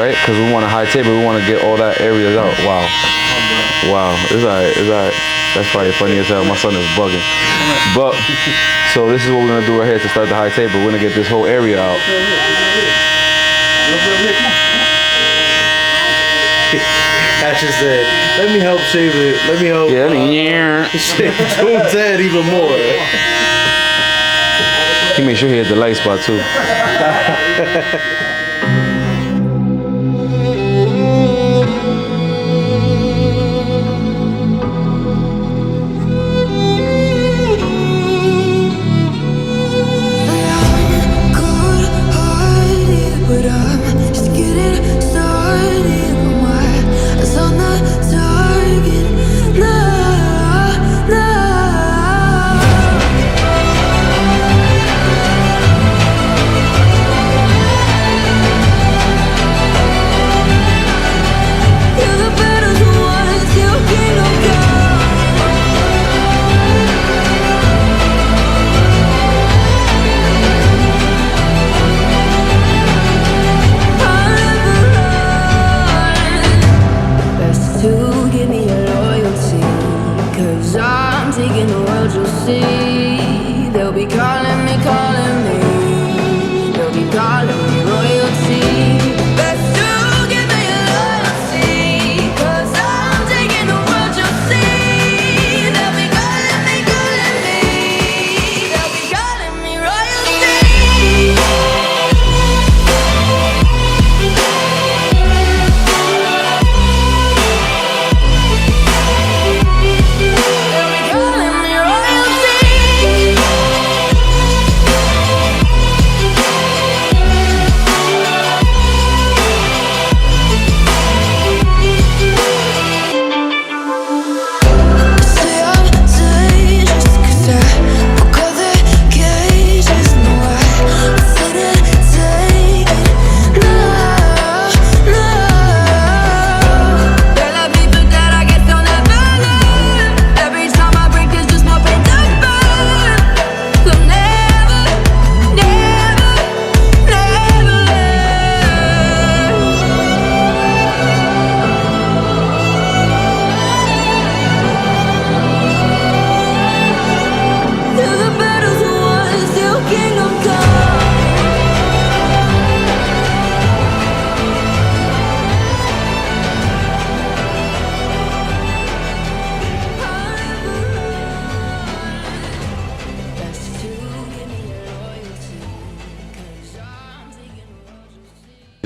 right? Because we want a high taper. We want to get all that areas out. Wow. Wow. It's alright. It's alright. That's probably funny as hell. My son is bugging. But, so this is what we're going to do right here to start the high taper. We're going to get this whole area out. Ash just said, let me help shave it. Let me help shave Joe's head even more. He made sure he had the light spot too.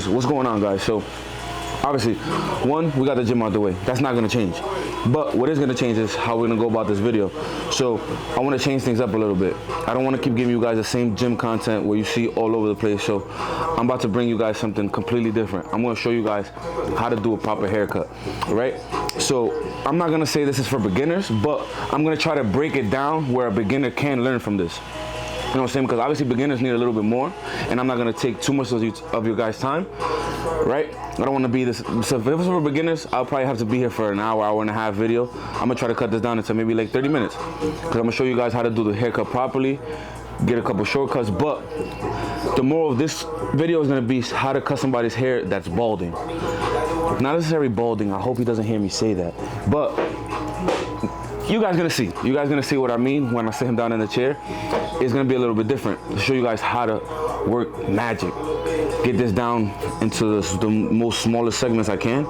What's going on, guys? So obviously, one, we got the gym out the way. That's not gonna change. But what is gonna change is how we're gonna go about this video. So I wanna change things up a little bit. I don't wanna keep giving you guys the same gym content where you see all over the place. So I'm about to bring you guys something completely different. I'm gonna show you guys how to do a proper haircut, right? So I'm not gonna say this is for beginners, but I'm gonna try to break it down where a beginner can learn from this. You know what I'm saying? Because obviously beginners need a little bit more, and I'm not gonna take too much of your guys' time, right? I don't wanna be this, so if it was for beginners, I'll probably have to be here for an hour and a half video. I'm gonna try to cut this down into maybe like 30 minutes. Because I'm gonna show you guys how to do the haircut properly, get a couple shortcuts, but the moral of this video is gonna be how to cut somebody's hair that's balding. Not necessarily balding, I hope he doesn't hear me say that, but you guys gonna see. You guys gonna see what I mean when I sit him down in the chair. It's gonna be a little bit different to show you guys how to work magic. Get this down into the most smallest segments I can.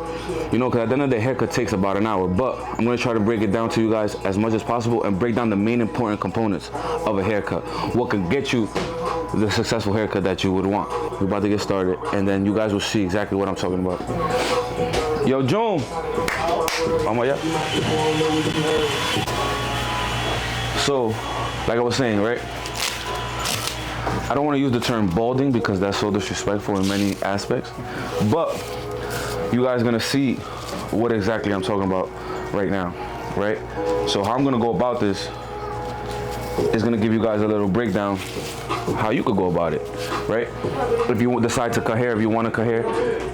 You know, because at the end of the haircut takes about an hour, but I'm gonna try to break it down to you guys as much as possible and break down the main important components of a haircut. What can get you the successful haircut that you would want. We're about to get started, and then you guys will see exactly what I'm talking about. Yo, Joan. Vamos allá. So, like I was saying, right? I don't want to use the term balding because that's so disrespectful in many aspects, but you guys are gonna see what exactly I'm talking about right now, right? So how I'm gonna go about this is gonna give you guys a little breakdown how you could go about it, right? If you decide to cut hair, if you want to cut hair,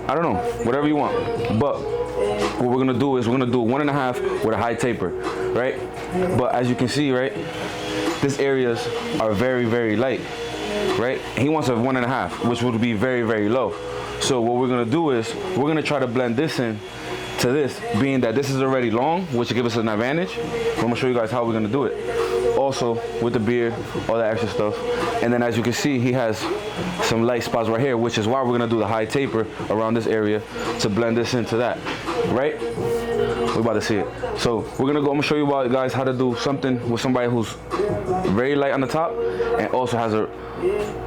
I don't know, whatever you want. But what we're gonna do is we're gonna do 1.5 with a high taper, right? But as you can see, right, these areas are very, very light, right? He wants a 1.5, which would be very, very low. So what we're gonna do is we're gonna try to blend this in to this, being that this is already long, which will give us an advantage. I'm gonna show you guys how we're gonna do it. Also with the beard, all that extra stuff. And then as you can see, he has some light spots right here, which is why we're gonna do the high taper around this area to blend this into that, right? We're about to see it. So we're gonna go, I'm gonna show you guys how to do something with somebody who's very light on the top and also has a,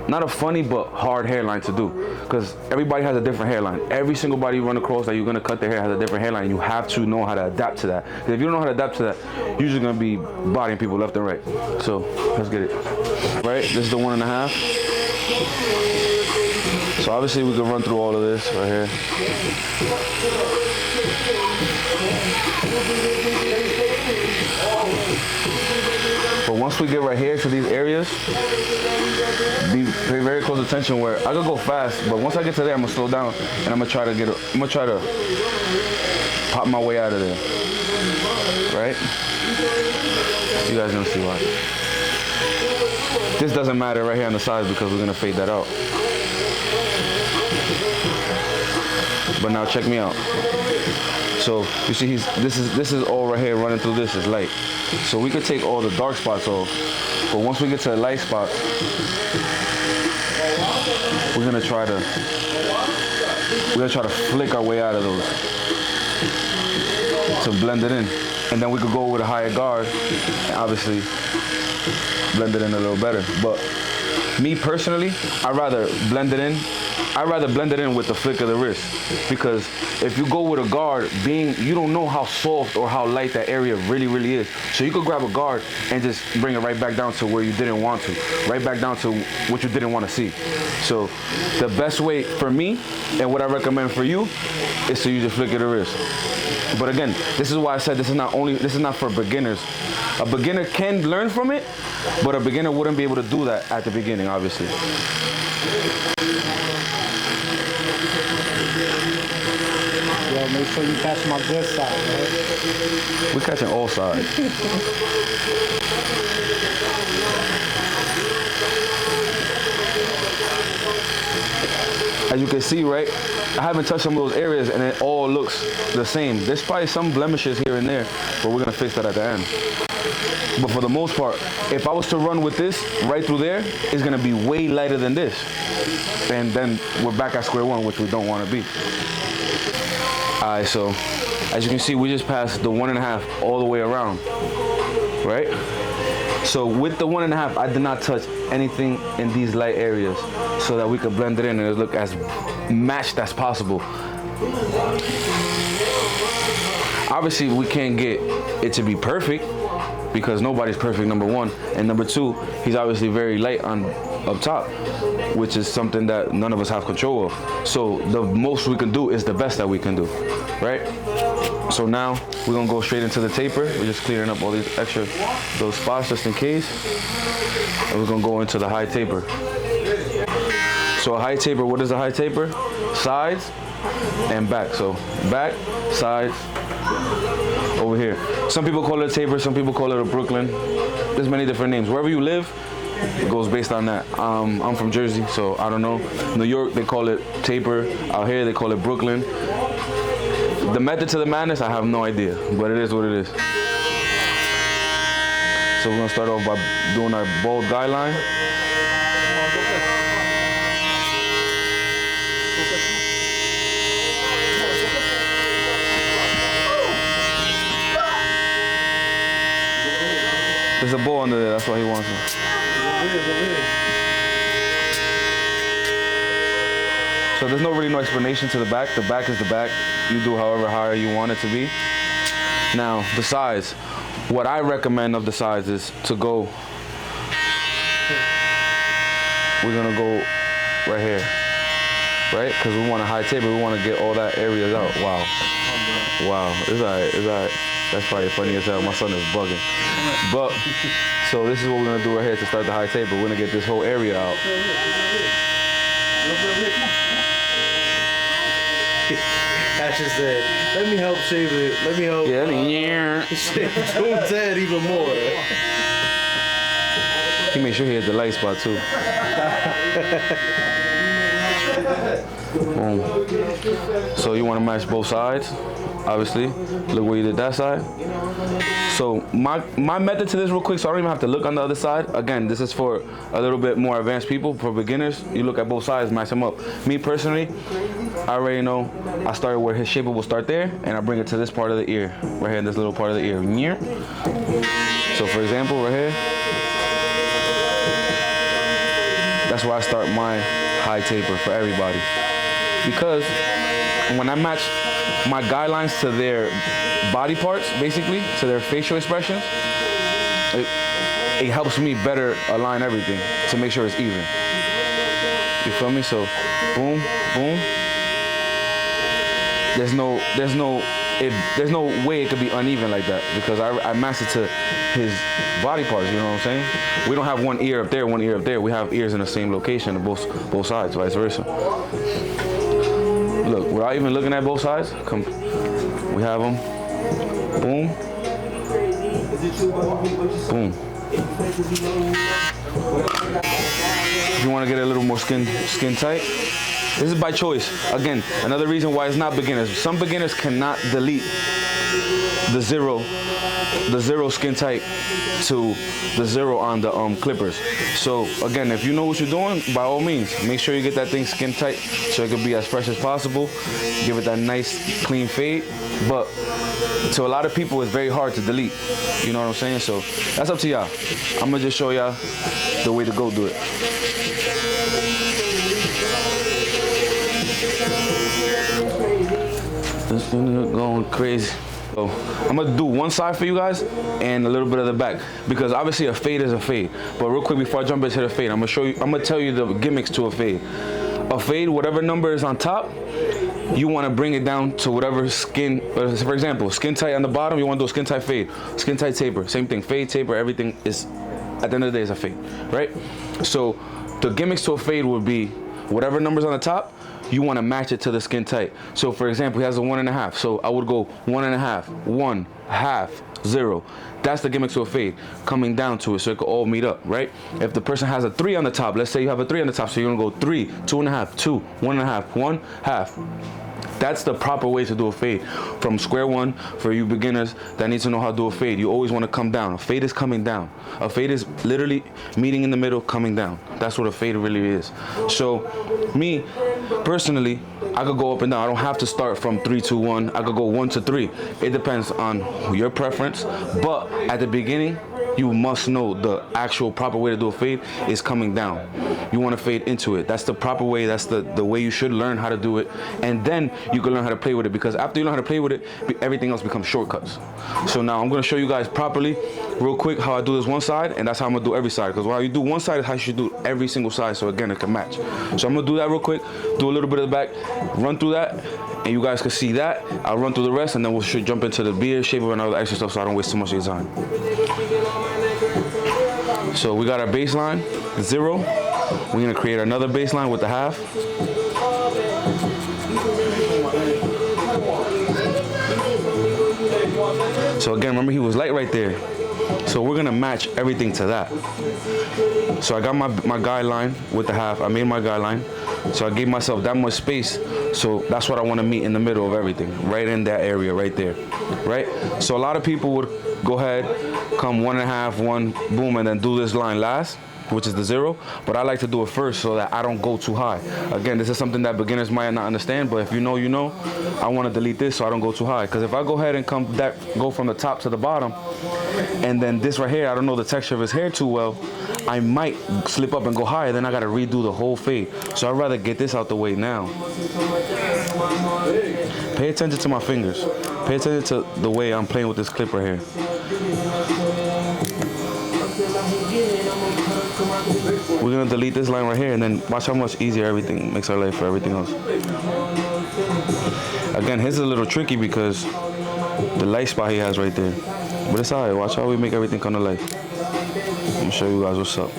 not a funny, but hard hairline to do. Because everybody has a different hairline. Every single body you run across that you're gonna cut their hair has a different hairline. You have to know how to adapt to that. Because if you don't know how to adapt to that, you're usually gonna be bodying people left and right. So let's get it. Right, this is the 1.5. So obviously we can run through all of this right here. But once we get right here to these areas, pay very close attention where I could go fast, but once I get to there, I'm gonna slow down and I'm gonna try to pop my way out of there. Right? You guys gonna see why. This doesn't matter right here on the sides because we're gonna fade that out. But now check me out. So you see this is all right here running through this is light. So we could take all the dark spots off. But once we get to a light spot, we're gonna try to flick our way out of those to blend it in. And then we could go with a higher guard and obviously blend it in a little better. But me personally, I'd rather blend it in with the flick of the wrist, because if you go with a guard, you don't know how soft or how light that area really is. So you could grab a guard and just bring it right back down to where you didn't want to, right back down to what you didn't want to see. So the best way for me and what I recommend for you is to use the flick of the wrist. But again, this is why I said this is not for beginners. A beginner can learn from it, but a beginner wouldn't be able to do that at the beginning, obviously. Yo, make sure you catch my good side, man. We're catching all sides. As you can see, right, I haven't touched some of those areas and it all looks the same. There's probably some blemishes here and there, but we're gonna fix that at the end. But for the most part, if I was to run with this right through there, it's gonna be way lighter than this. And then we're back at square one, which we don't wanna be. All right, so as you can see, we just passed the 1.5 all the way around, right? So with the 1.5, I did not touch anything in these light areas so that we could blend it in and it look as matched as possible. Obviously, we can't get it to be perfect because nobody's perfect, number one. And number two, he's obviously very light up top, which is something that none of us have control of. So the most we can do is the best that we can do, right? So now we're gonna go straight into the taper. We're just clearing up all these those spots just in case. And we're gonna go into the high taper. So a high taper, what is a high taper? Sides and back. So back, sides, over here. Some people call it a taper, some people call it a Brooklyn. There's many different names. Wherever you live, it goes based on that. I'm from Jersey, so I don't know. New York, they call it taper. Out here, they call it Brooklyn. The method to the madness, I have no idea, but it is what it is. So we're gonna start off by doing our bold guideline. There's a ball under there, that's why he wants it. So there's really no explanation to the back. The back is the back. You do however higher you want it to be. Now, the sides. What I recommend of the sides is to go, we're gonna go right here, right? Because we want a high taper, we want to get all that areas out. Wow. Wow, it's all right, it's all right. That's probably funny as hell. My son is bugging. But, so this is what we're gonna do right here to start the high taper. We're gonna get this whole area out. Ash just said, let me help shave it. Let me help shave Jones' head even more. He made sure he hit the light spot too. Boom. So you want to match both sides, obviously. Look where you did that side. So my method to this real quick, so I don't even have to look on the other side. Again, this is for a little bit more advanced people. For beginners, you look at both sides, match them up. Me personally, I already know I started where his shaper will start there, and I bring it to this part of the ear, right here in this little part of the ear. So for example, right here, that's where I start my high taper for everybody. Because when I match my guidelines to their body parts, basically, to their facial expressions, it helps me better align everything to make sure it's even. You feel me? So, boom, boom. There's no way it could be uneven like that because I matched it to his body parts. You know what I'm saying? We don't have one ear up there, one ear up there. We have ears in the same location on both sides, vice versa. Look, without even looking at both sides, we have them. Boom. Boom. If you want to get a little more skin tight, this is by choice. Again, another reason why it's not beginners. Some beginners cannot delete the zero skin tight to the zero on the clippers. So again, if you know what you're doing, by all means, make sure you get that thing skin tight so it can be as fresh as possible. Give it that nice clean fade. But to a lot of people, it's very hard to delete. You know what I'm saying? So that's up to y'all. I'm gonna just show y'all the way to go do it. This thing is going crazy. So I'm gonna do one side for you guys and a little bit of the back because obviously a fade is a fade. But real quick before I jump into the fade, I'm gonna tell you the gimmicks to a fade. A fade, whatever number is on top, you want to bring it down to whatever skin. For example, skin tight on the bottom, you want to do a skin tight fade, skin tight taper, same thing. Fade, taper, everything is at the end of the day is a fade, right? So the gimmicks to a fade would be whatever number's on the top, you want to match it to the skin tight. So for example, he has a 1.5. So I would go 1.5, 1, half, 0. That's the gimmick to a fade, coming down to it so it could all meet up, right? If the person has a 3 on the top, let's say you have a 3 on the top, so you're gonna go 3, 2.5, 2, 1.5, 1, half. That's the proper way to do a fade. From square one, for you beginners that need to know how to do a fade, you always want to come down. A fade is coming down. A fade is literally meeting in the middle, coming down. That's what a fade really is. So me, personally, I could go up and down. I don't have to start from 3, 2, 1. I could go 1 to 3. It depends on your preference. But at the beginning, you must know the actual proper way to do a fade is coming down. You want to fade into it. That's the proper way. That's the way you should learn how to do it. And then you can learn how to play with it, because after you learn how to play with it, everything else becomes shortcuts. So now I'm going to show you guys properly, real quick, how I do this one side, and that's how I'm going to do every side. Because while you do one side, is how you should do every single side, so again, it can match. So I'm going to do that real quick, do a little bit of the back, run through that, and you guys can see that. I'll run through the rest, and then we should jump into the beard, shape, and all the extra stuff so I don't waste too much of your time. So we got our baseline, 0. We're gonna create another baseline with the half. So again, remember he was light right there. So we're gonna match everything to that. So I got my guideline with the half. I made my guideline. So I gave myself that much space. So that's what I wanna meet in the middle of everything, right in that area right there, right? So a lot of people would go ahead, come 1.5, 1, boom, and then do this line last, which is the 0, but I like to do it first so that I don't go too high. Again, this is something that beginners might not understand, but if you know, you know. I want to delete this so I don't go too high, because if I go ahead and go from the top to the bottom, and then this right here, I don't know the texture of his hair too well, I might slip up and go higher, then I got to redo the whole fade. So I'd rather get this out the way now. Pay attention to my fingers. Pay attention to the way I'm playing with this clip right here. We're gonna delete this line right here, and then watch how much easier everything makes our life for everything else. Again, his is a little tricky because the light spot he has right there, but it's alright. Watch how we make everything come to life. I'm gonna show you guys what's up.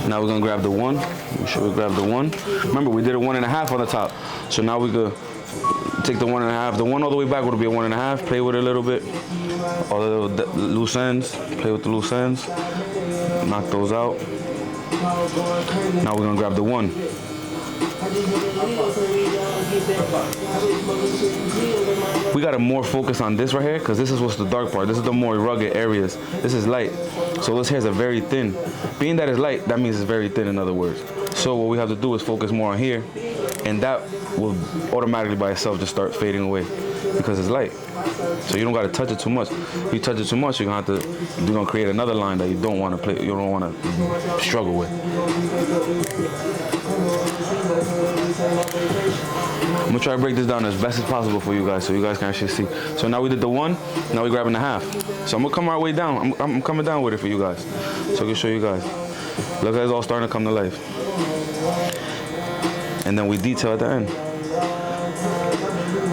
Now we're gonna grab the one. Make sure we grab the one. Remember, we did a 1.5 on the top. So now we could take the 1.5. The one all the way back would be a 1.5. Play with it a little bit. All the little loose ends. Play with the loose ends. Knock those out. Now we're gonna grab the one. We gotta more focus on this right here, because this is what's the dark part. This is the more rugged areas. This is light. So those hairs are very thin. Being that it's light, that means it's very thin, in other words. So what we have to do is focus more on here, and that will automatically by itself just start fading away because it's light. So you don't gotta touch it too much. If you touch it too much, you're gonna create another line that you don't wanna play, you don't wanna struggle with. I'm gonna try to break this down as best as possible for you guys so you guys can actually see. So now we did the one, now we're grabbing the half. So I'm gonna come our way down. I'm coming down with it for you guys. So I can show you guys. Look at it's all starting to come to life. And then we detail at the end.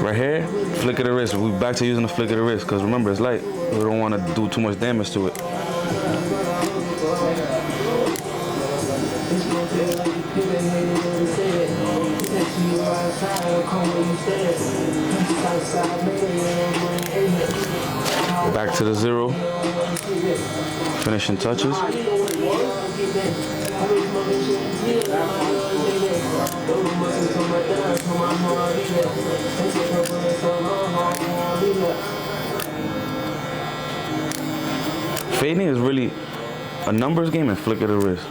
Right here, flick of the wrist. We're back to using the flick of the wrist because remember it's light. We don't want to do too much damage to it. Back to the 0. Finishing touches. Fading is really a numbers game and flick of the wrist.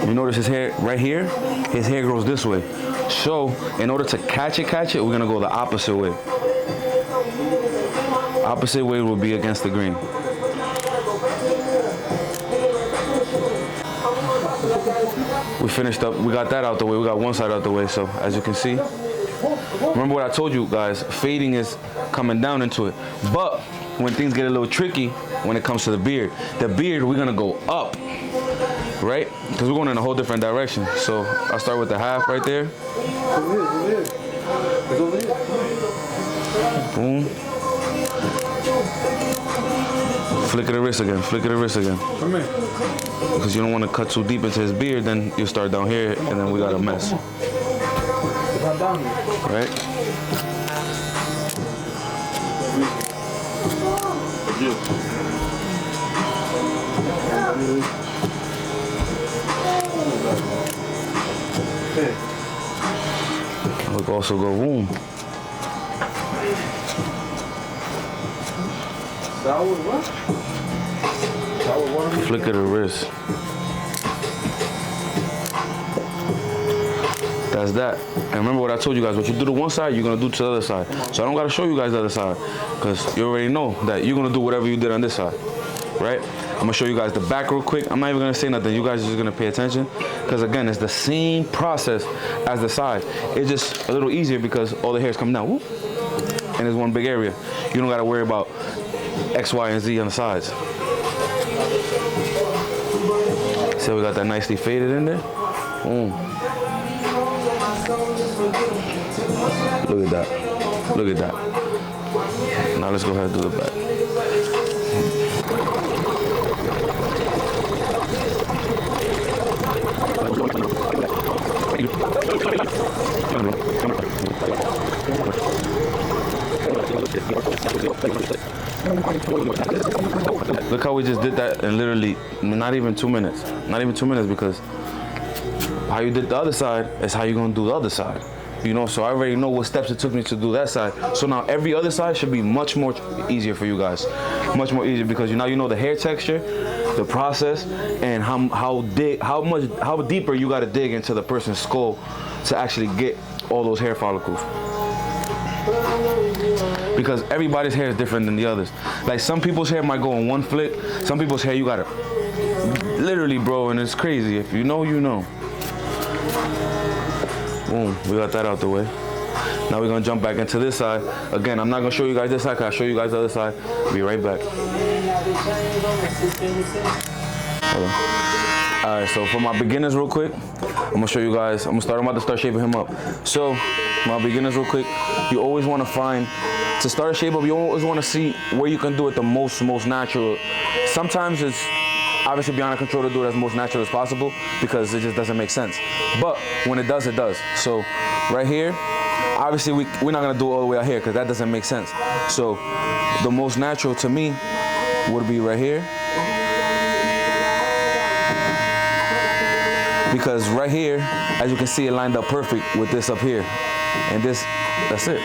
You notice his hair right here, his hair grows this way. So in order to catch it, we're gonna go the opposite way. Opposite way will be against the grain. We finished up, we got that out the way, we got one side out the way. So as you can see, remember what I told you guys, fading is coming down into it. But when things get a little tricky, when it comes to the beard we're gonna go up, right? Because we're going in a whole different direction. So I'll start with the half right there. Boom. Flick of the wrist again, flick of the wrist again. Come here. Because you don't want to cut too deep into his beard, then you start down here and then we got a mess. Right? We can also go boom. Flick of the wrist. That's that. And remember what I told you guys, what you do to one side, you're gonna do to the other side. So I don't gotta show you guys the other side, because you already know that you're gonna do whatever you did on this side, right? I'm gonna show you guys the back real quick. I'm not even gonna say nothing. You guys are just gonna pay attention, because again, it's the same process as the side. It's just a little easier because all the hairs come down, whoop, and it's one big area. You don't gotta worry about X, Y, and Z on the sides. So we got that nicely faded in there. Boom. Look at that. Look at that. Now let's go ahead and do the back. Look how we just did that in literally not even 2 minutes. Not even 2 minutes, because how you did the other side is how you're gonna do the other side. You know, so I already know what steps it took me to do that side. So now every other side should be much more easier for you guys. Much more easier, because now you know the hair texture, the process, and how deeper you gotta dig into the person's skull to actually get all those hair follicles. Because everybody's hair is different than the others. Like some people's hair might go in one flick. Some people's hair you gotta literally, bro, and it's crazy. If you know, you know. Boom, we got that out the way. Now we're gonna jump back into this side. Again, I'm not gonna show you guys this side, because I'll show you guys the other side. Be right back. Hold on. All right, so for my beginners real quick, I'm gonna show you guys, I'm about to start shaping him up. So, my beginners real quick, you always wanna find, to start a shape up, you always wanna see where you can do it the most natural. Sometimes it's obviously beyond our control to do it as most natural as possible because it just doesn't make sense. But when it does, it does. So, right here, obviously we're not gonna do it all the way out here because that doesn't make sense. So, the most natural to me would be right here. Because right here, as you can see, it lined up perfect with this up here. And this, that's it.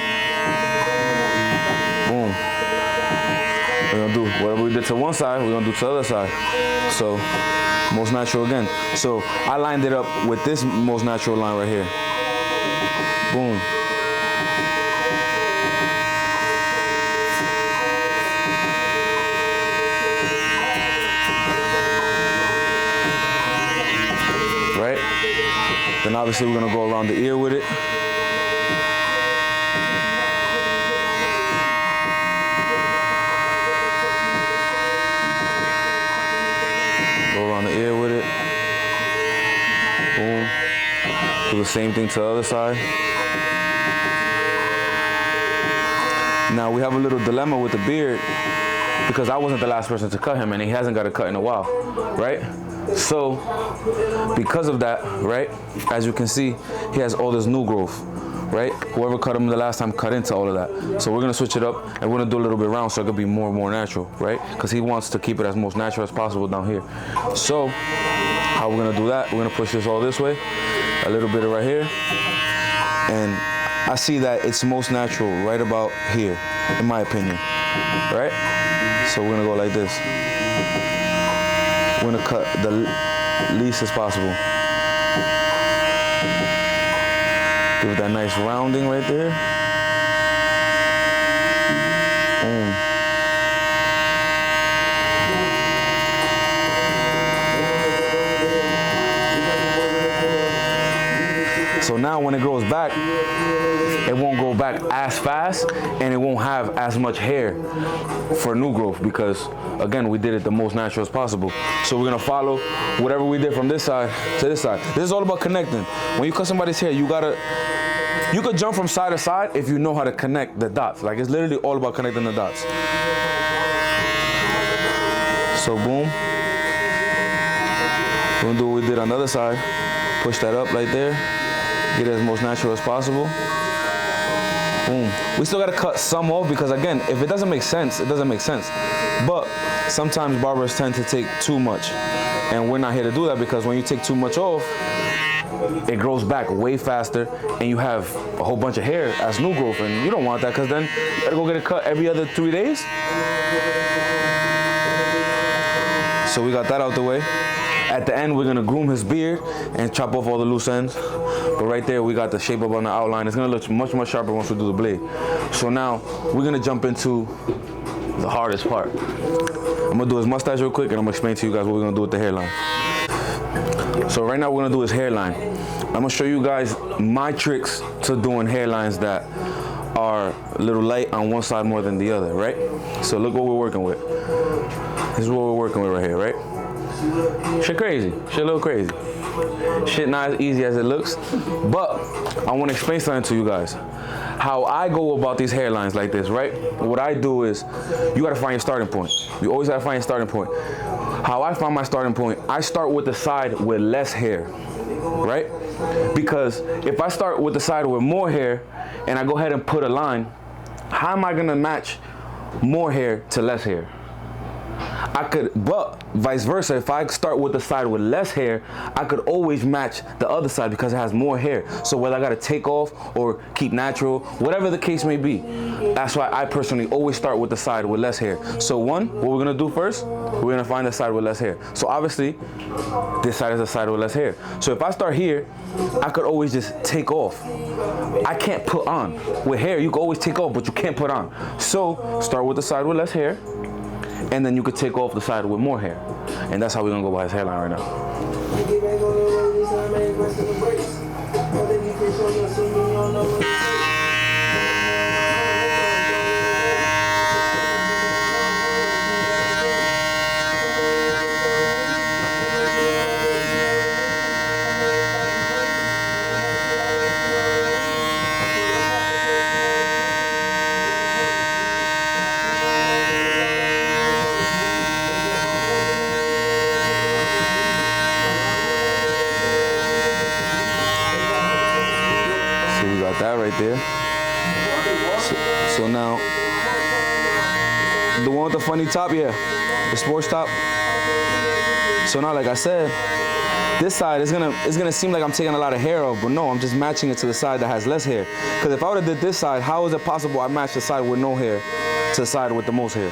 Boom. We're gonna do whatever we did to one side, we're gonna do to the other side. So, most natural again. So, I lined it up with this most natural line right here. Boom. Right? Then obviously we're gonna go around the ear with it. Go around the ear with it. Boom. Do the same thing to the other side. Now we have a little dilemma with the beard because I wasn't the last person to cut him and he hasn't got a cut in a while, right? So, because of that, right, as you can see, he has all this new growth, right? Whoever cut him the last time cut into all of that. So we're gonna switch it up and we're gonna do a little bit round so it could be more and more natural, right? Because he wants to keep it as most natural as possible down here. So, how we're gonna do that, we're gonna push this all this way, a little bit of right here, and I see that it's most natural right about here, in my opinion, right? So we're gonna go like this. We're gonna cut the least as possible. Give it that nice rounding right there. Boom. So now when it grows back, it won't go back as fast and it won't have as much hair for new growth because again, we did it the most natural as possible. So we're gonna follow whatever we did from this side to this side. This is all about connecting. When you cut somebody's hair, you could jump from side to side if you know how to connect the dots. Like it's literally all about connecting the dots. So boom. We're gonna do what we did on the other side. Push that up right there. Get it as most natural as possible. Boom. We still gotta cut some off because again, if it doesn't make sense, it doesn't make sense. But sometimes barbers tend to take too much. And we're not here to do that because when you take too much off, it grows back way faster and you have a whole bunch of hair as new growth and you don't want that because then you gotta go get a cut every other 3 days. So we got that out the way. At the end, we're gonna groom his beard and chop off all the loose ends. But right there, we got the shape up on the outline. It's gonna look much, much sharper once we do the blade. So now, we're gonna jump into the hardest part. I'm gonna do his mustache real quick and I'm gonna explain to you guys what we're gonna do with the hairline. So right now, we're gonna do his hairline. I'm gonna show you guys my tricks to doing hairlines that are a little light on one side more than the other, right? So look what we're working with. This is what we're working with right here, right? Shit crazy, shit a little crazy. Shit not as easy as it looks, but I want to explain something to you guys. How I go about these hairlines like this, right? What I do is, you gotta find your starting point. You always gotta find your starting point. How I find my starting point, I start with the side with less hair, right? Because if I start with the side with more hair, and I go ahead and put a line, how am I gonna match more hair to less hair? I could, but vice versa, if I start with the side with less hair, I could always match the other side because it has more hair. So whether I gotta take off or keep natural, whatever the case may be, that's why I personally always start with the side with less hair. So one, what we're gonna do first, we're gonna find the side with less hair. So obviously, this side is the side with less hair. So if I start here, I could always just take off. I can't put on. With hair, you can always take off, but you can't put on. So start with the side with less hair, and then you could take off the side with more hair. And that's how we're gonna go by his hairline right now. right there. So now, the one with the funny top, yeah, the sports top. So now, like I said, this side is gonna seem like I'm taking a lot of hair off, but no, I'm just matching it to the side that has less hair. Because if I would have did this side, how is it possible I match the side with no hair to the side with the most hair?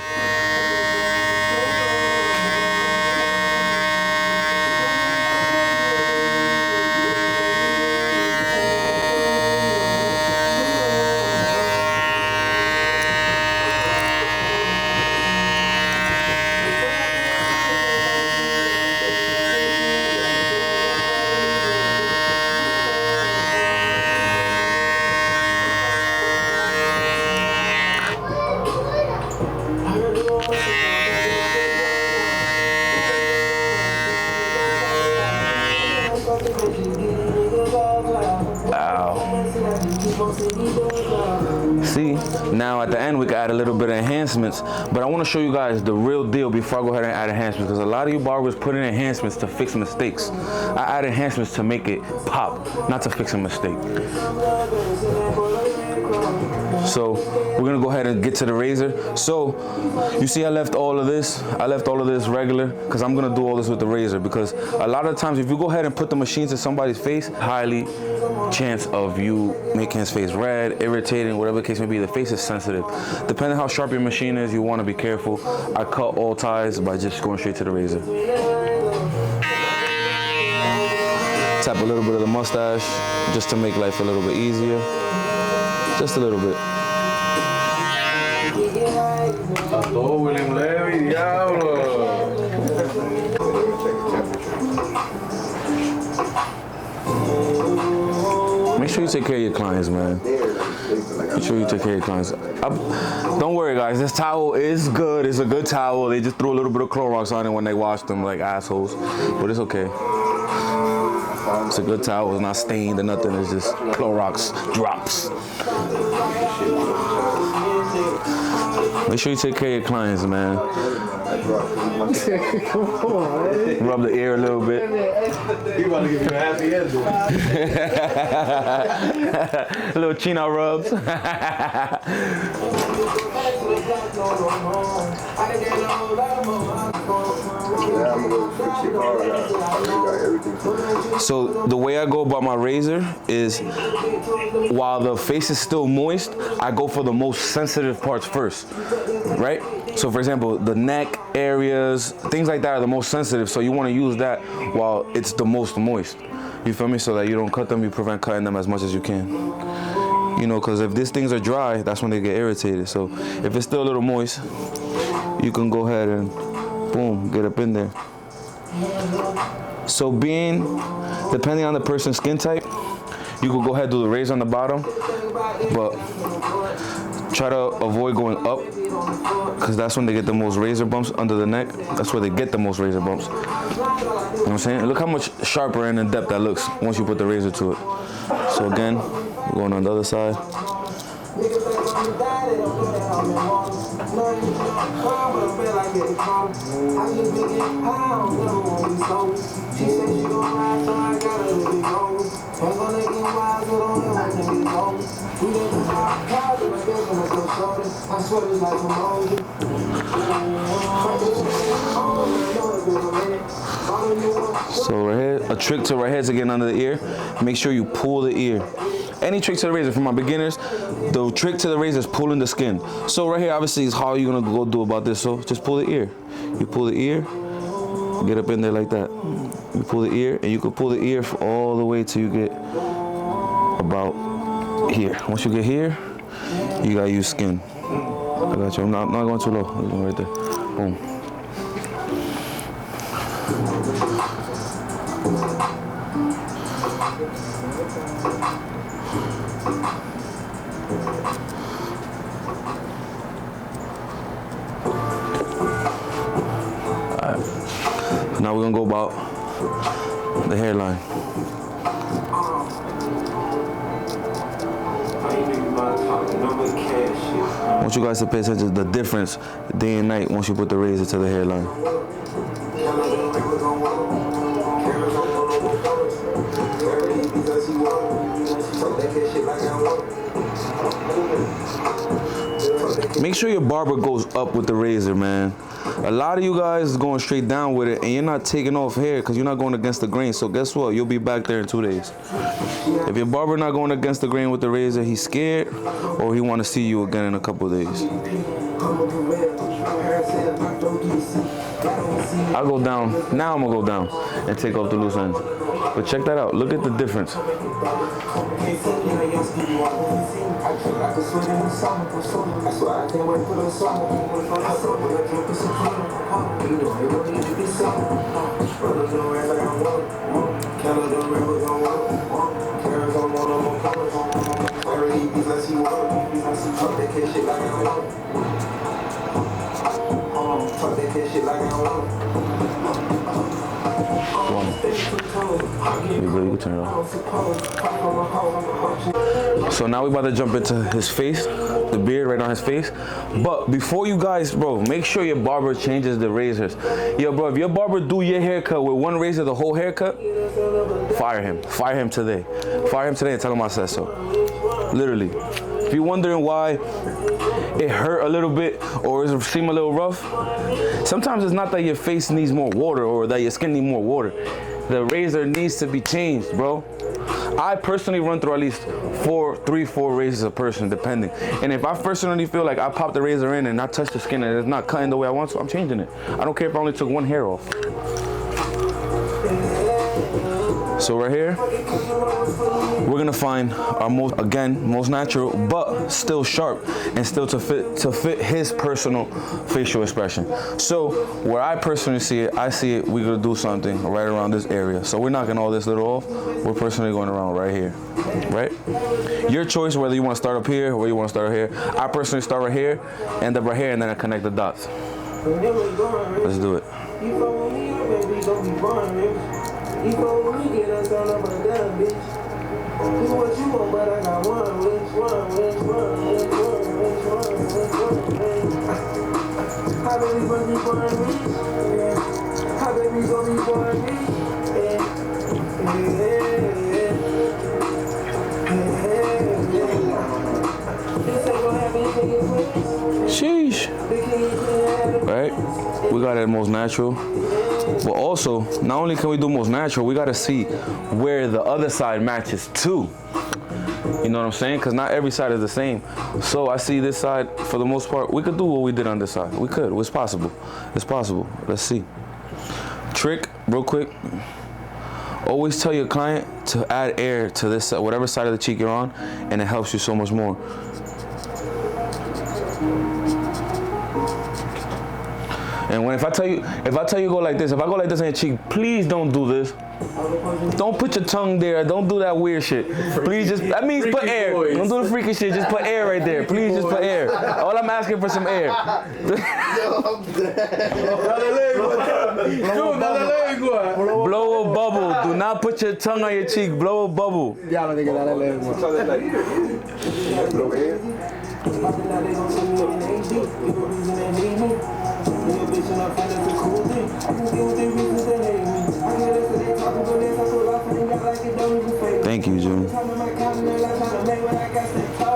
See, now at the end we can add a little bit of enhancements, but I want to show you guys the real deal before I go ahead and add enhancements, because a lot of you barbers put in enhancements to fix mistakes. I add enhancements to make it pop, not to fix a mistake. So we're gonna go ahead and get to the razor. So you see I left all of this regular, because I'm gonna do all this with the razor, because a lot of times if you go ahead and put the machines in somebody's face, highly chance of you making his face red, irritating, whatever the case may be. The face is sensitive. Depending how sharp your machine is, you want to be careful. I cut all ties by just going straight to the razor. Tap a little bit of the mustache just to make life a little bit easier. Just a little bit. Make sure you take care of your clients, man. Make sure you take care of your clients. Don't worry, guys. This towel is good. It's a good towel. They just threw a little bit of Clorox on it when they washed them like assholes. But it's okay. It's a good towel. It's not stained or nothing. It's just Clorox drops. Make sure you take care of your clients, man. Come on, man. Rub the ear a little bit. You about to give me a happy ending. Little chino rubs. So the way I go about my razor is, while the face is still moist, I go for the most sensitive parts first, right? So for example, the neck areas, things like that are the most sensitive, so you want to use that while it's the most moist. You feel me? So that you don't cut them, you prevent cutting them as much as you can. You know, because if these things are dry, that's when they get irritated. So if it's still a little moist, you can go ahead and boom, get up in there. So depending on the person's skin type, you could go ahead and do the razor on the bottom, but try to avoid going up, because that's when they get the most razor bumps under the neck. That's where they get the most razor bumps. You know what I'm saying? Look how much sharper and in depth that looks once you put the razor to it. So again, we're going on the other side. So right here, a trick to right here is to get under the ear. Make sure you pull the ear. Any trick to the razor, for my beginners, the trick to the razor is pulling the skin. So right here, obviously, is how you're gonna go do about this. So just pull the ear. You pull the ear, get up in there like that. You pull the ear, and you can pull the ear all the way till you get about here. Once you get here, you gotta use skin. I got you. I'm not going too low. I'm going right there. Boom. Alright. Now we're gonna go about the hairline. I want you guys to pay attention to the difference day and night once you put the razor to the hairline. make sure your barber goes up with the razor, man. A lot of you guys going straight down with it, and you're not taking off hair because you're not going against the grain. So guess what? You'll be back there in 2 days. If your barber not going against the grain with the razor, he's scared, or he want to see you again in a couple of days. I'll go down. Now I'm gonna go down and take off the loose ends. But check that out. Look at the difference. You can turn it off. So now we about to jump into his face, the beard right on his face. But before you guys, bro, make sure your barber changes the razors. Yo, bro, if your barber do your haircut with one razor, the whole haircut, fire him. Fire him today. Fire him today and tell him I said so. Literally. If you're wondering why it hurt a little bit or it seemed a little rough, sometimes it's not that your face needs more water or that your skin needs more water. The razor needs to be changed, bro. I personally run through at least 4 razors a person, depending. And if I personally feel like I pop the razor in and I touch the skin and it's not cutting the way I want to, I'm changing it. I don't care if I only took one hair off. So right here, we're gonna find our most natural, but still sharp and still to fit his personal facial expression. So where I personally see it, we're gonna do something right around this area. So we're knocking all this little off. We're personally going around right here, right? Your choice whether you want to start up here or whether you want to start here. I personally start right here, end up right here, and then I connect the dots. Let's do it. You go when you get us on up a damn bitch. Do what you want, but I got one wish. How baby gonna be born rich? How baby gonna be born rich? Sheesh. Right? We got it most natural. But also, not only can we do most natural, we gotta see where the other side matches too. You know what I'm saying? Because not every side is the same. So I see this side, for the most part, we could do what we did on this side. We could, it's possible. It's possible, let's see. Trick, real quick. Always tell your client to add air to this, whatever side of the cheek you're on, and it helps you so much more. And if I tell you go like this, if I go like this on your cheek, please don't do this. Don't put your tongue there. Don't do that weird shit. Please just, that means put air. Don't do the freaky shit. Just put air right there. Please just put air. All I'm asking for some air. Blow a bubble. Do not put your tongue on your cheek. Blow a bubble. Thank you, June.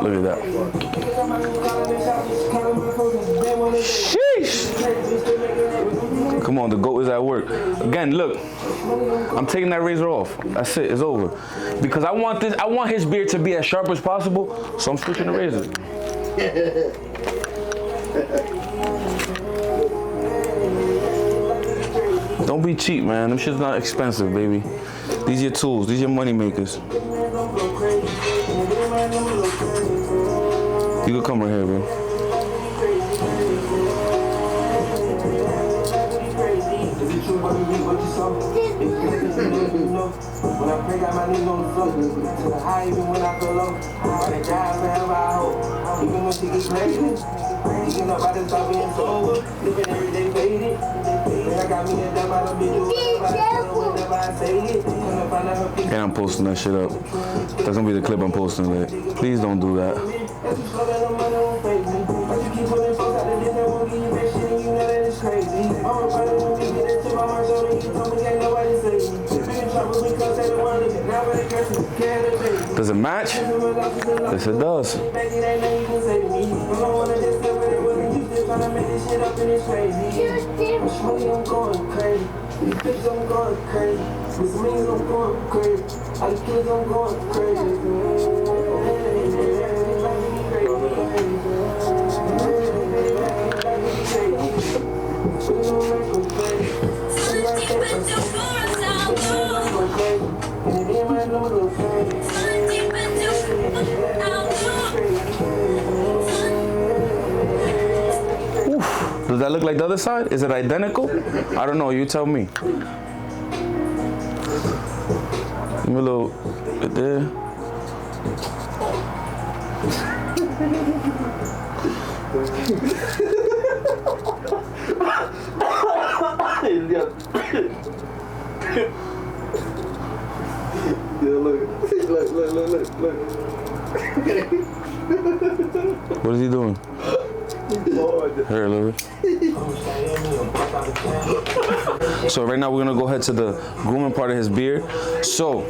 Look at that. Sheesh. Come on, the goat is at work. Again, look. I'm taking that razor off. That's it, it's over. Because I want his beard to be as sharp as possible, so I'm switching the razor. Don't be cheap, man. Them shit's not expensive, baby. These are your tools. These are your money makers. You can come right here, bro. When I pray, got my knees on the floor. To the high, even when I feel low. I can die forever, I hope. Even when she gets crazy. Thinking about this stuff being sober. Living every day faded. I got me a damn out of video. Whenever I say it. And I'm posting that shit up. That's gonna be the clip I'm posting later. Please don't do that. Does it match? Yes, it does. tryna make this shit up and it's crazy. Much money, I'm going crazy. These bitches, I'm going crazy. With some niggas, I'm going crazy. All these kids, I'm going crazy. Does that look like the other side? Is it identical? I don't know, you tell me. Give me a little bit there. What is he doing? Here, a little bit. So right now we're gonna go ahead to the grooming part of his beard. So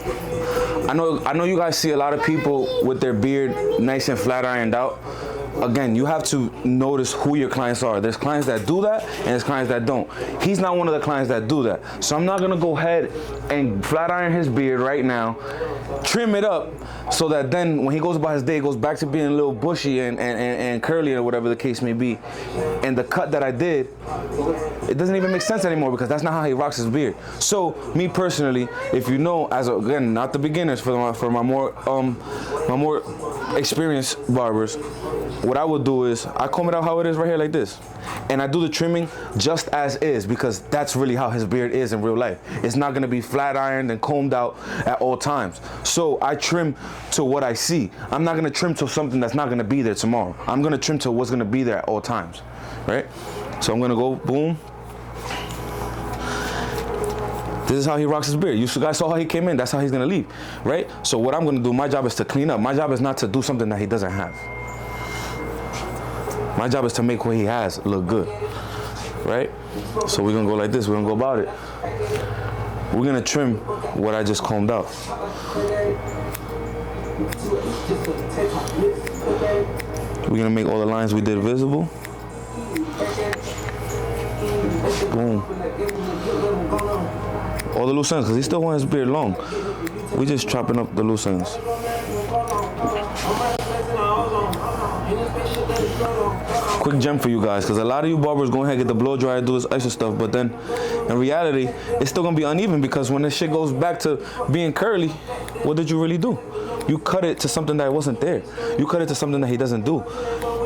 I know you guys see a lot of people with their beard nice and flat ironed out. Again, you have to notice who your clients are. There's clients that do that and there's clients that don't. He's not one of the clients that do that. So I'm not gonna go ahead and flat iron his beard right now, trim it up so that then when he goes about his day, it goes back to being a little bushy and curly or whatever the case may be. And the cut that I did, it doesn't even make sense anymore because that's not how he rocks his beard. So me personally, if you know, again, not the beginners, for my more experienced barbers, what I would do is I comb it out how it is right here like this. And I do the trimming just as is because that's really how his beard is in real life. It's not gonna be flat ironed and combed out at all times. So I trim to what I see. I'm not gonna trim to something that's not gonna be there tomorrow. I'm gonna trim to what's gonna be there at all times, right? So I'm gonna go boom. This is how he rocks his beard. You guys saw how he came in, that's how he's gonna leave, right? So what I'm gonna do, my job is to clean up. My job is not to do something that he doesn't have. My job is to make what he has look good, right? So we're gonna go like this, we're gonna go about it. We're gonna trim what I just combed out. We're gonna make all the lines we did visible. Boom. All the loose ends, because he still wants his beard long. We just chopping up the loose ends. Quick gem for you guys, because a lot of you barbers go ahead and get the blow dryer, do this extra stuff, but then in reality, it's still gonna be uneven because when this shit goes back to being curly, what did you really do? You cut it to something that wasn't there. You cut it to something that he doesn't do.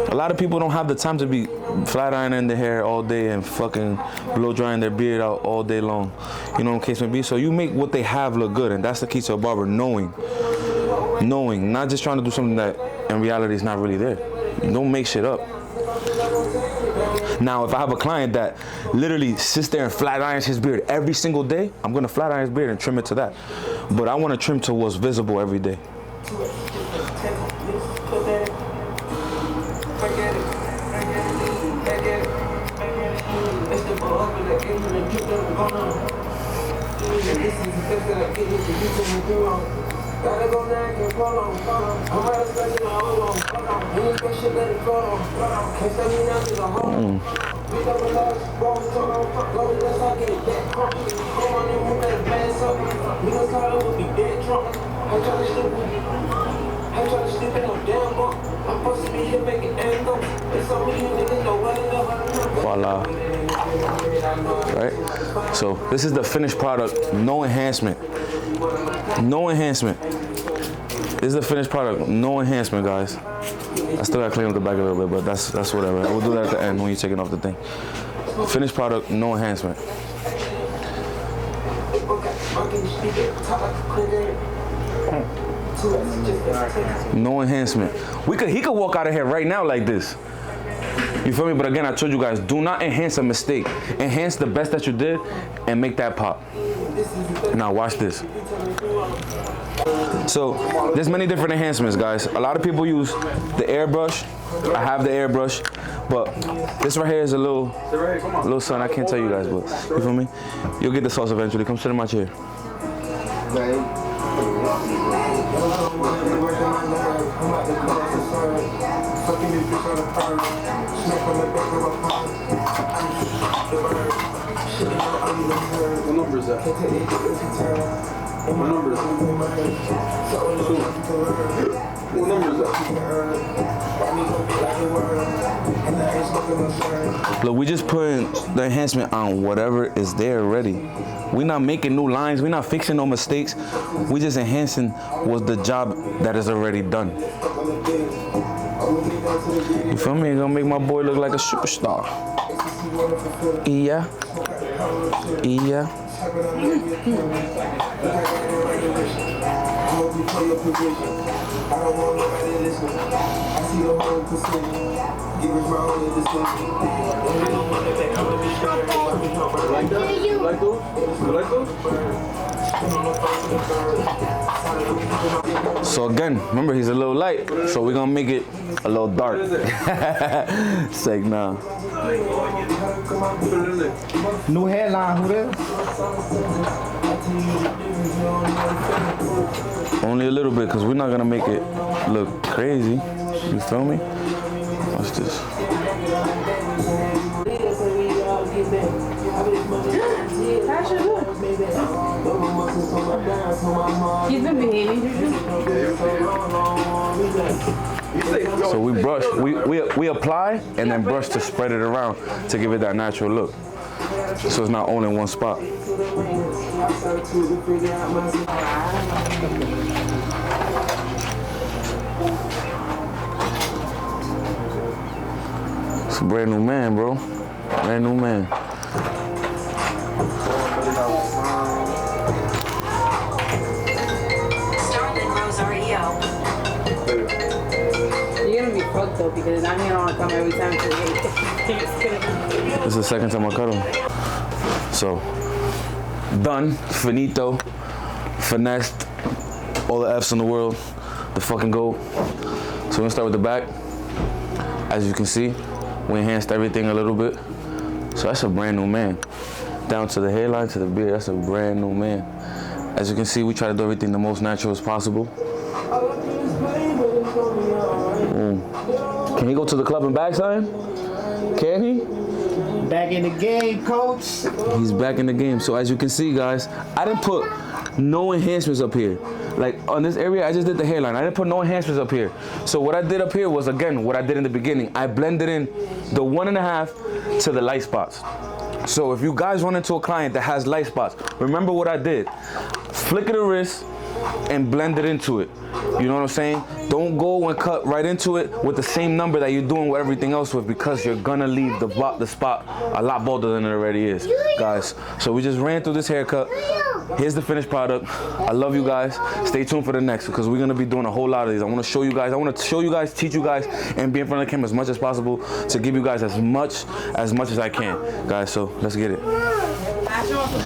A lot of people don't have the time to be flat ironing their hair all day and fucking blow drying their beard out all day long. You know what the case may be? So you make what they have look good, and that's the key to a barber, knowing, not just trying to do something that in reality is not really there. Don't make shit up. Now, if I have a client that literally sits there and flat irons his beard every single day, I'm gonna flat iron his beard and trim it to that. But I wanna trim to what's visible every day. Gotta go now, can't fall on. I'm out of space in the hold on. Any special shit, let it flow on. Can't stay me down to the home. We got the last balls, go let's all get it that crunk. Go on and move that fast up. Niggas call it, we'll be dead drunk. I'm trying to sleep in no damn book. I'm supposed to be here making angles. It's on me, you niggas know what it up. Voila. Right? So this is the finished product, no enhancement. No enhancement. This is the finished product, no enhancement, guys. I still gotta clean up the back a little bit, but that's whatever. We'll do that at the end when you're taking off the thing. Finished product, no enhancement. No enhancement. He could walk out of here right now like this. You feel me? But again, I told you guys, do not enhance a mistake. Enhance the best that you did and make that pop. Now watch this. So there's many different enhancements, guys. A lot of people use the airbrush. I have the airbrush, but this right here is a little something I can't tell you guys, but you feel me? You'll get the sauce eventually. Come sit in my chair. What number is that? What number is that? What number is that? Look, we just putting the enhancement on whatever is there already. We're not making new lines. We're not fixing no mistakes. We just enhancing what's the job that is already done. You feel me? It's gonna make my boy look like a superstar. Yeah. Yeah. Like that? You like those? You like those? So again, remember he's a little light, so we're gonna make it a little dark. It's like, nah. New headline, who this? Only a little bit, because we're not gonna make it look crazy. You feel me? Watch this. He's been behaving. So we brush, we apply and then brush to spread it around to give it that natural look. So it's not only in one spot. It's a brand new man, bro. Brand new man. You're gonna be fucked though because I'm here all the time every time to wait. This is the second time I cut him. So, done, finito, finessed, all the F's in the world, the fucking goat. So we're gonna start with the back. As you can see, we enhanced everything a little bit. So that's a brand new man. Down to the hairline, to the beard, that's a brand new man. As you can see, we try to do everything the most natural as possible. Can he go to the club and back, son? Can he? Back in the game, coach. He's back in the game. So as you can see, guys, I didn't put no enhancements up here. Like on this area, I just did the hairline. I didn't put no enhancements up here. So what I did up here was, again, what I did in the beginning. I blended in the 1.5 to the light spots. So if you guys run into a client that has light spots, remember what I did. Flick of the wrist and blend it into it. You know what I'm saying? Don't go and cut right into it with the same number that you're doing with everything else with, because you're gonna leave the spot a lot bolder than it already is, guys. So we just ran through this haircut. Here's the finished product. I love you guys. Stay tuned for the next, because we're gonna be doing a whole lot of these. I wanna show you guys, teach you guys, and be in front of the camera as much as possible to give you guys as much as I can, guys. So let's get it.